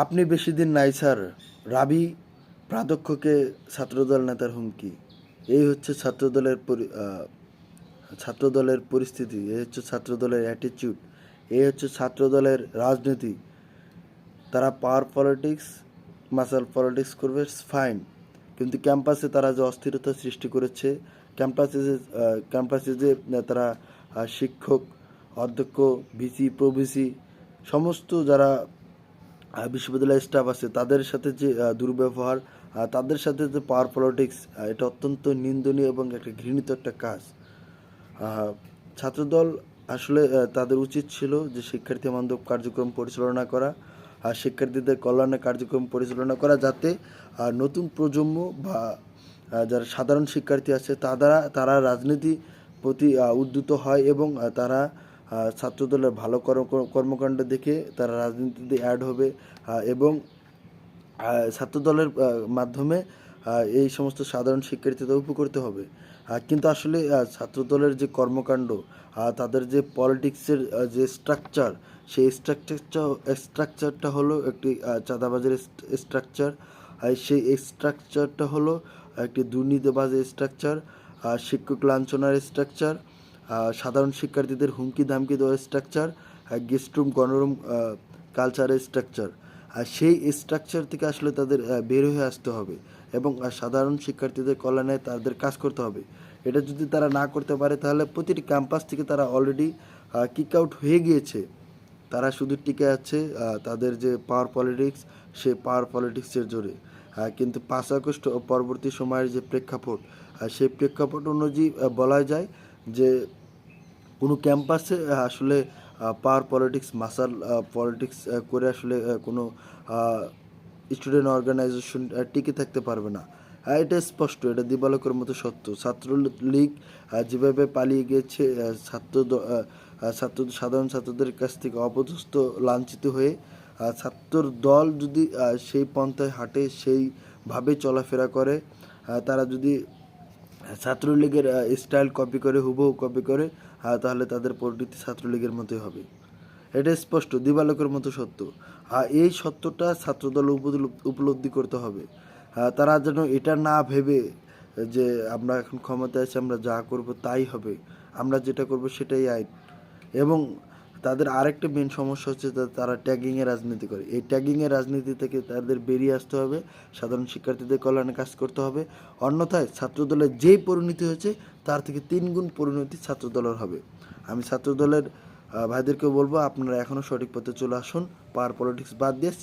আপনি বেশি দিন নাই স্যার, রাবি প্রাধ্যক্ষকে ছাত্রদল নেতার হুমকি। এই হচ্ছে ছাত্রদলের পরিস্থিতি, এই হচ্ছে ছাত্রদলের অ্যাটিটিউড, এই হচ্ছে ছাত্রদলের রাজনীতি। তারা পাওয়ার পলিটিক্স, মাসাল পলিটিক্স করবে, ফাইন, কিন্তু ক্যাম্পাসে তারা যে অস্থিরতা সৃষ্টি করেছে, ক্যাম্পাসে যে তারা শিক্ষক, অধ্যক্ষ, ভিসি, প্রভিসি, সমস্ত যারা বিশ্ববিদ্যালয়ের স্টাফ আছে তাদের সাথে যে দুর্ব্যবহার, তাদের সাথে যে পাওয়ার পলিটিক্স, এটা অত্যন্ত নিন্দনীয় এবং একটা ঘৃণিত একটা কাজ। ছাত্রদল আসলে তাদের উচিত ছিল যে শিক্ষার্থী বান্ধব কার্যক্রম পরিচালনা করা, আর শিক্ষার্থীদের কল্যাণে কার্যক্রম পরিচালনা করা, যাতে নতুন প্রজন্ম বা যারা সাধারণ শিক্ষার্থী আছে তারা রাজনীতি প্রতি উদ্যত হয় এবং তারা ছাত্রদলের ভালো কর্মকাণ্ড দেখে তারা রাজনীতিতে অ্যাড হবে, এবং ছাত্রদলের মাধ্যমে এই সমস্ত সাধারণ শিক্ষার্থীদের উপকৃত হবে। কিন্তু আসলে ছাত্রদলের যে কর্মকাণ্ড, তাদের যে পলিটিক্সের যে স্ট্রাকচার, সেই স্ট্রাকচারটা হলো একটি চাঁদাবাজের স্ট্রাকচার। সেই স্ট্রাকচারটা হলো একটি দুর্নীতিবাজের স্ট্রাকচার, শিক্ষক লাঞ্ছনার স্ট্রাকচার, সাধারণ শিক্ষার্থীদের হুমকি ধামকি দেওয়ার স্ট্রাকচার, গেস্টরুম গণরুম কালচারের স্ট্রাকচার। আর সেই স্ট্রাকচার থেকে আসলে তাদের বের হয়ে আসতে হবে এবং সাধারণ শিক্ষার্থীদের কল্যাণে তাদের কাজ করতে হবে। এটা যদি তারা না করতে পারে তাহলে প্রতিটি ক্যাম্পাস থেকে তারা অলরেডি কিক আউট হয়ে গিয়েছে। তারা শুধু টিকে আছে তাদের যে পাওয়ার পলিটিক্স, সেই পাওয়ার পলিটিক্সের জোরে। কিন্তু 5 আগস্ট ও পরবর্তী সময়ের যে প্রেক্ষাপট, সেই প্রেক্ষাপট অনুযায়ী বলা যায় যে কোনো ক্যাম্পাসে আসলে পাওয়ার পলিটিক্স, মাসাল পলিটিক্স করে আসলে কোনো স্টুডেন্ট অর্গানাইজেশন টিকে থাকতে পারবে না। এটা স্পষ্ট, এটা দিবালোকের মতো সত্য। ছাত্রলীগ যেভাবে পালিয়ে গিয়েছে, সাধারণ ছাত্রদের কাছ থেকে অপদস্থ, লাঞ্ছিত হয়ে, ছাত্র দল যদি সেই পন্থায় হাঁটে, সেইভাবে চলাফেরা করে, তারা যদি ছাত্রলীগের স্টাইল কপি করে, হুবহু কপি করে, তাহলে তাদের পরিণতি ছাত্রলীগের মতোই হবে। এটা স্পষ্ট, দিবালোকের মতো সত্য। এই সত্যটা ছাত্রদল উপলব্ধি করতে হবে। তারা যেন এটা না ভেবে যে আমরা এখন ক্ষমতায় আছি, আমরা যা করব তাই হবে, আমরা যেটা করব সেটাই আইন। এবং তাদের আরেকটা মেন সমস্যা হচ্ছে তারা ট্যাগিংয়ের রাজনীতি করে। এই ট্যাগিংয়ের রাজনীতি থেকে তাদের বেরিয়ে আসতে হবে, সাধারণ শিক্ষার্থীদের কল্যাণে কাজ করতে হবে। অন্যথায় ছাত্রদলের যেই পরিণতি হয়েছে তার থেকে 3 গুণ পরিণতি ছাত্রদলের হবে। আমি ছাত্রদলের ভাইদেরকে বলবো, আপনারা এখনও সঠিক পথে চলে আসুন, পাওয়ার পলিটিক্স বাদ দিয়ে